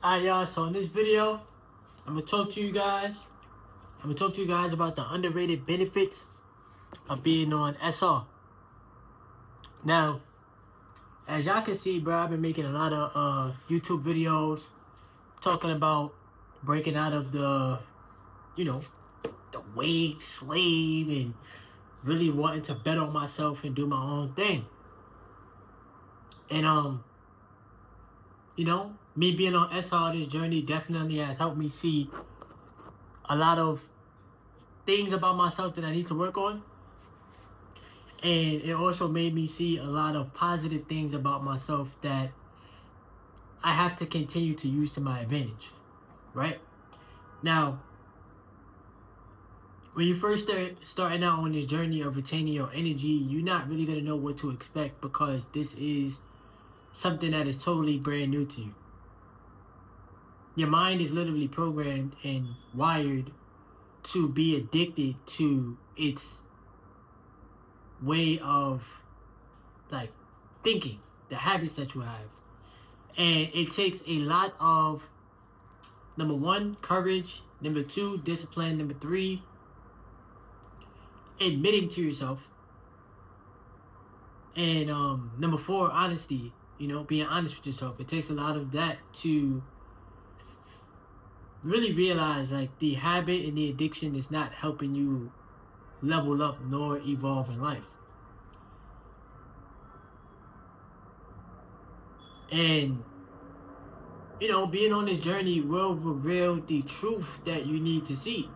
Alright, y'all, so in this video, I'm gonna talk to you guys. About the underrated benefits of being on SR. Now, as y'all can see, bro, I've been making a lot of YouTube videos talking about breaking out of the wage slave and really wanting to bet on myself and do my own thing. And me being on SR, this journey definitely has helped me see a lot of things about myself that I need to work on. And it also made me see a lot of positive things about myself that I have to continue to use to my advantage, right? Now, when you first starting out on this journey of retaining your energy, you're not really going to know what to expect because this is something that is totally brand new to you. Your mind is literally programmed and wired to be addicted to its way of thinking, the habits that you have. And it takes a lot of, number one, courage, number two, discipline, number three, admitting to yourself, and number four, honesty, being honest with yourself. It takes a lot of that to really realize the habit and the addiction is not helping you level up nor evolve in life. And being on this journey will reveal the truth that you need to see,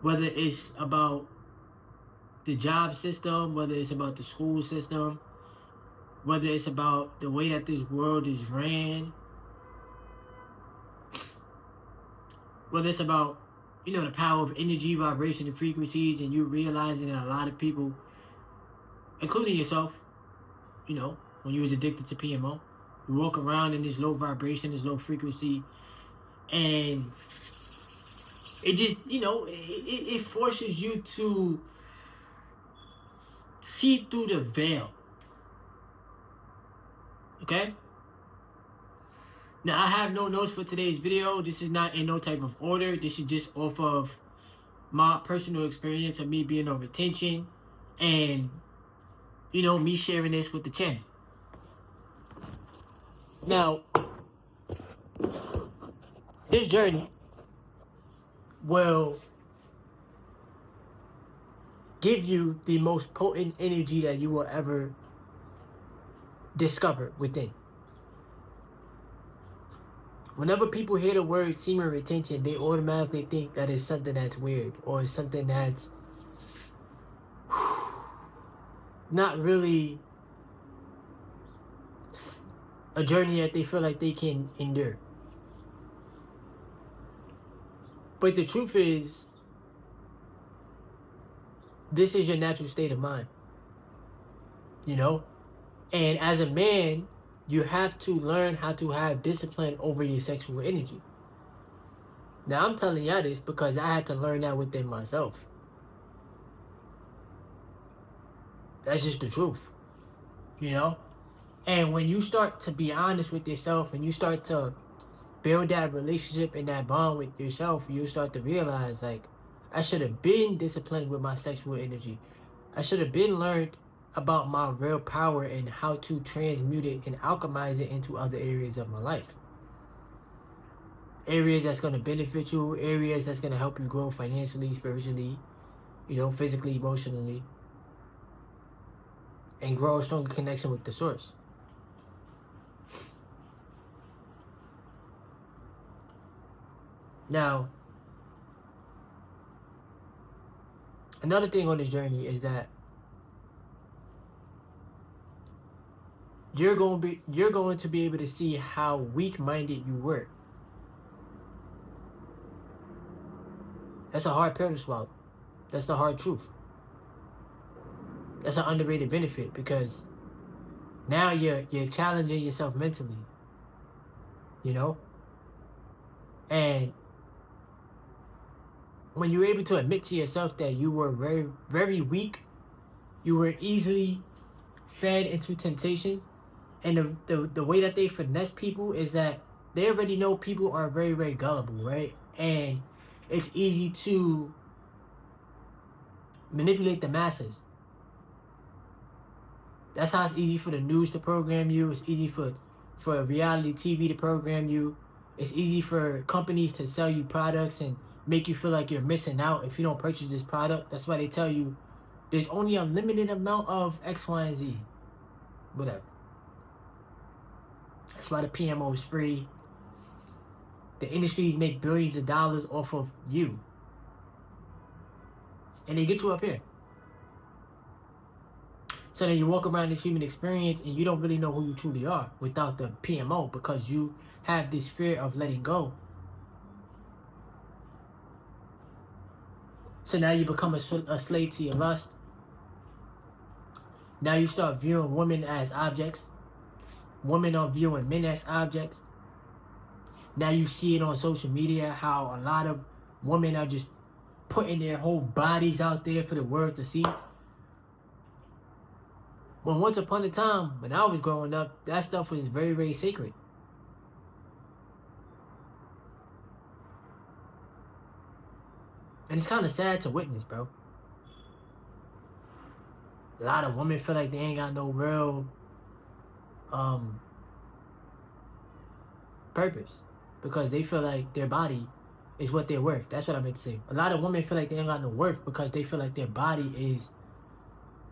whether it's about the job system, whether it's about the school system, whether it's about the way that this world is ran, whether it's about the power of energy, vibration, and frequencies, and you realizing that a lot of people, including yourself, when you was addicted to PMO, you walk around in this low vibration, this low frequency, and it just, it forces you to see through the veil. Okay? Now, I have no notes for today's video. This is not in no type of order. This is just off of my personal experience of me being on retention and, me sharing this with the channel. Now, this journey will give you the most potent energy that you will ever discover within. Whenever people hear the word semen retention, they automatically think that it's something that's weird or it's something that's not really a journey that they feel like they can endure. But the truth is, this is your natural state of mind. And as a man, you have to learn how to have discipline over your sexual energy. Now, I'm telling y'all this because I had to learn that within myself. That's just the truth, And when you start to be honest with yourself and you start to build that relationship and that bond with yourself, you start to realize, I should have been disciplined with my sexual energy. I should have been learned about my real power and how to transmute it and alchemize it into other areas of my life. Areas that's going to benefit you, areas that's going to help you grow financially, spiritually, physically, emotionally, and grow a stronger connection with the source. Now, another thing on this journey is that you're going to be able to see how weak-minded you were. That's a hard pill to swallow. That's the hard truth. That's an underrated benefit because now you're challenging yourself mentally. And when you're able to admit to yourself that you were very, very weak, you were easily fed into temptations, and the way that they finesse people is that they already know people are very, very gullible, right? And it's easy to manipulate the masses. That's how it's easy for the news to program you. It's easy for reality TV to program you. It's easy for companies to sell you products and make you feel like you're missing out if you don't purchase this product. That's why they tell you there's only a limited amount of X, Y, and Z. Whatever. That's why the PMO is free. The industries make billions of dollars off of you. And they get you up here. So then you walk around this human experience and you don't really know who you truly are without the PMO, because you have this fear of letting go. So now you become a slave to your lust. Now you start viewing women as objects. Women are viewing men as objects. Now you see it on social media how a lot of women are just putting their whole bodies out there for the world to see. When once upon a time, when I was growing up, that stuff was very, very sacred. And it's kind of sad to witness, bro. A lot of women feel like they ain't got no real purpose, because they feel like their body is what they're worth. That's what I meant to say. A lot of women feel like they ain't got no worth because they feel like their body is...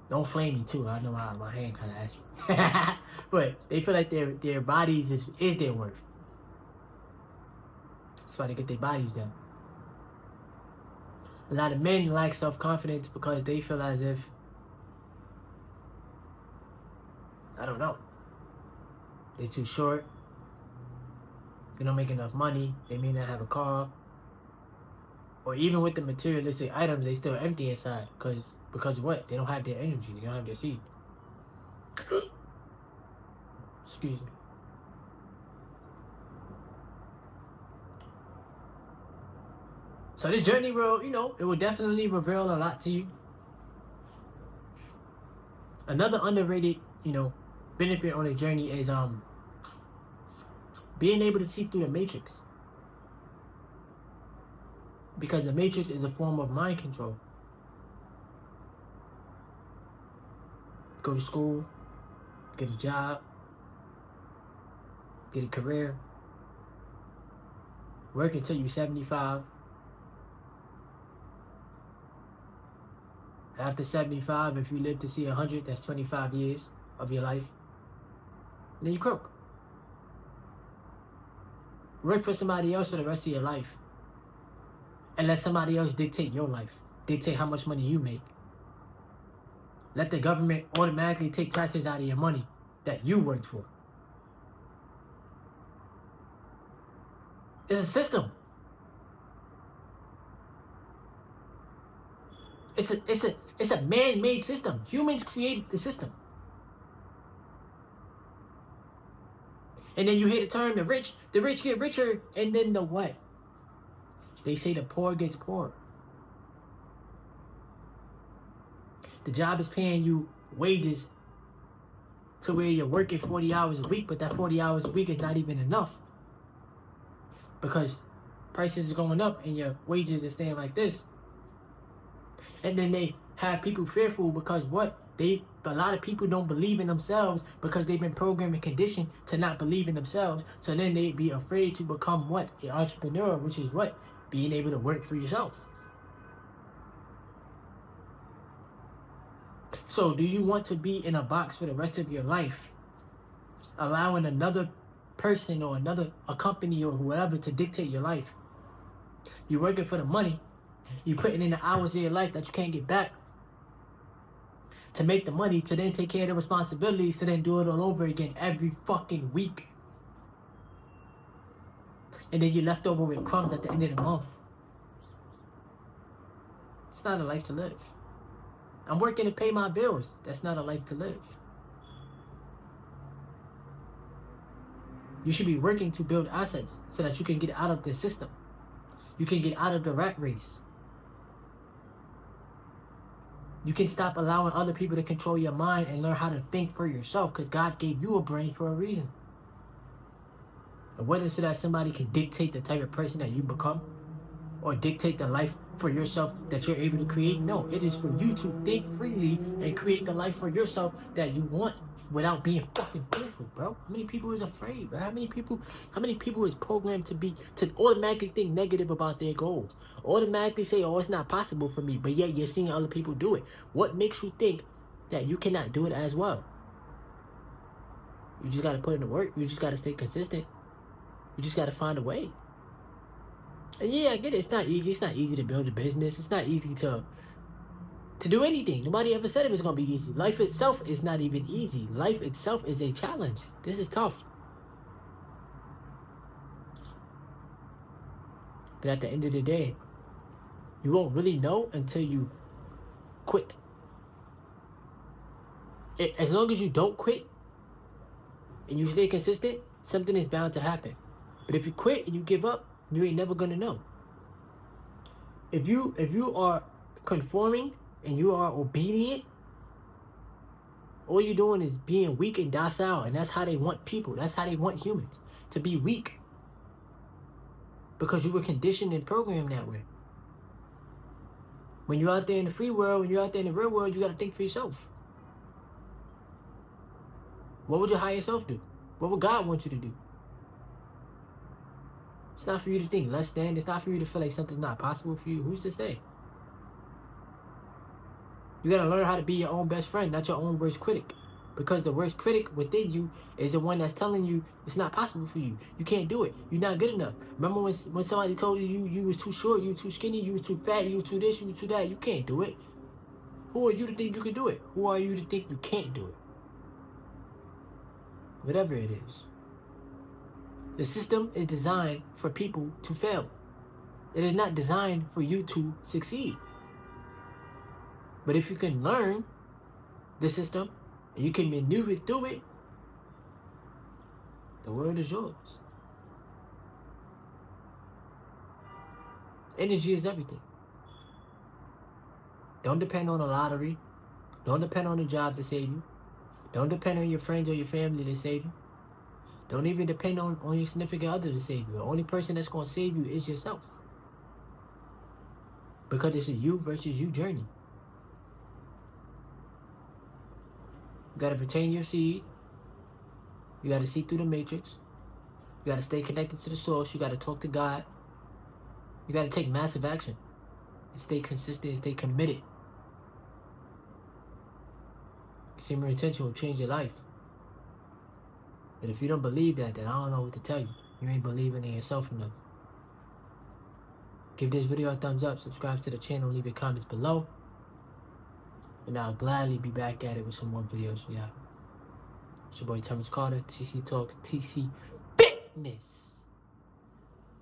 Don't flame me too. I know my hand kind of ashy. But they feel like their bodies is their worth. That's why they get their bodies done. A lot of men lack self-confidence because they feel as if, I don't know, they're too short. They don't make enough money. They may not have a car. Or even with the materialistic items, they still empty inside. Because of what? They don't have their energy. They don't have their seed. Excuse me. So this journey will, it will definitely reveal a lot to you. Another underrated, benefit on the journey is being able to see through the matrix. Because the matrix is a form of mind control. Go to school, get a job, get a career, work until you're 75. After 75, if you live to see 100, that's 25 years of your life. And then you croak. Work for somebody else for the rest of your life. And let somebody else dictate your life. Dictate how much money you make. Let the government automatically take taxes out of your money that you worked for. It's a system. It's a man-made system. Humans created the system. And then you hear the term the rich get richer, and then the what? They say the poor gets poorer. The job is paying you wages to where you're working 40 hours a week, but that 40 hours a week is not even enough. Because prices are going up and your wages are staying like this. And then they have people fearful because what? A lot of people don't believe in themselves because they've been programmed and conditioned to not believe in themselves. So then they'd be afraid to become what? An entrepreneur, which is what? Being able to work for yourself. So do you want to be in a box for the rest of your life, allowing another person or a company or whoever to dictate your life? You're working for the money. You're putting in the hours of your life that you can't get back to make the money, to then take care of the responsibilities, to then do it all over again every fucking week. And then you're left over with crumbs at the end of the month. It's not a life to live. I'm working to pay my bills. That's not a life to live. You should be working to build assets so that you can get out of the system. You can get out of the rat race. You can stop allowing other people to control your mind and learn how to think for yourself, because God gave you a brain for a reason. And whether so that somebody can dictate the type of person that you become, or dictate the life for yourself that you're able to create. No, it is for you to think freely and create the life for yourself that you want without being fucking fearful, bro. How many people is afraid, bro? How many people is programmed to automatically think negative about their goals? Automatically say, oh, it's not possible for me, but yet you're seeing other people do it. What makes you think that you cannot do it as well? You just gotta put in the work. You just gotta stay consistent. You just gotta find a way. And yeah, I get it. It's not easy. It's not easy to build a business. It's not easy to do anything. Nobody ever said it was going to be easy. Life itself is not even easy. Life itself is a challenge. This is tough. But at the end of the day, you won't really know until you quit. As long as you don't quit and you stay consistent, something is bound to happen. But if you quit and you give up, you ain't never gonna know. If you are conforming and you are obedient, all you're doing is being weak and docile, and that's how they want people. That's how they want humans to be weak, because you were conditioned and programmed that way. When you're out there in the free world, when you're out there in the real world, you gotta think for yourself. What would your higher self do? What would God want you to do? It's not for you to think less than. It's not for you to feel like something's not possible for you. Who's to say? You gotta learn how to be your own best friend, not your own worst critic. Because the worst critic within you is the one that's telling you it's not possible for you. You can't do it. You're not good enough. Remember when somebody told you was too short, you was too skinny, you was too fat, you was too this, you was too that. You can't do it. Who are you to think you can do it? Who are you to think you can't do it? Whatever it is. The system is designed for people to fail. It is not designed for you to succeed. But if you can learn the system and you can maneuver through it, the world is yours. Energy is everything. Don't depend on the lottery. Don't depend on the job to save you. Don't depend on your friends or your family to save you. Don't even depend on your significant other to save you. The only person that's going to save you is yourself. Because it's a you versus you journey. You got to retain your seed. You got to see through the matrix. You got to stay connected to the source. You got to talk to God. You got to take massive action. And stay consistent and stay committed. Semen retention will change your life. And if you don't believe that, then I don't know what to tell you. You ain't believing in yourself enough. Give this video a thumbs up, subscribe to the channel, leave your comments below. And I'll gladly be back at it with some more videos for y'all. It's your boy Terrence Carter, TC Talks, TC Fitness.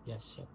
Yes, sir.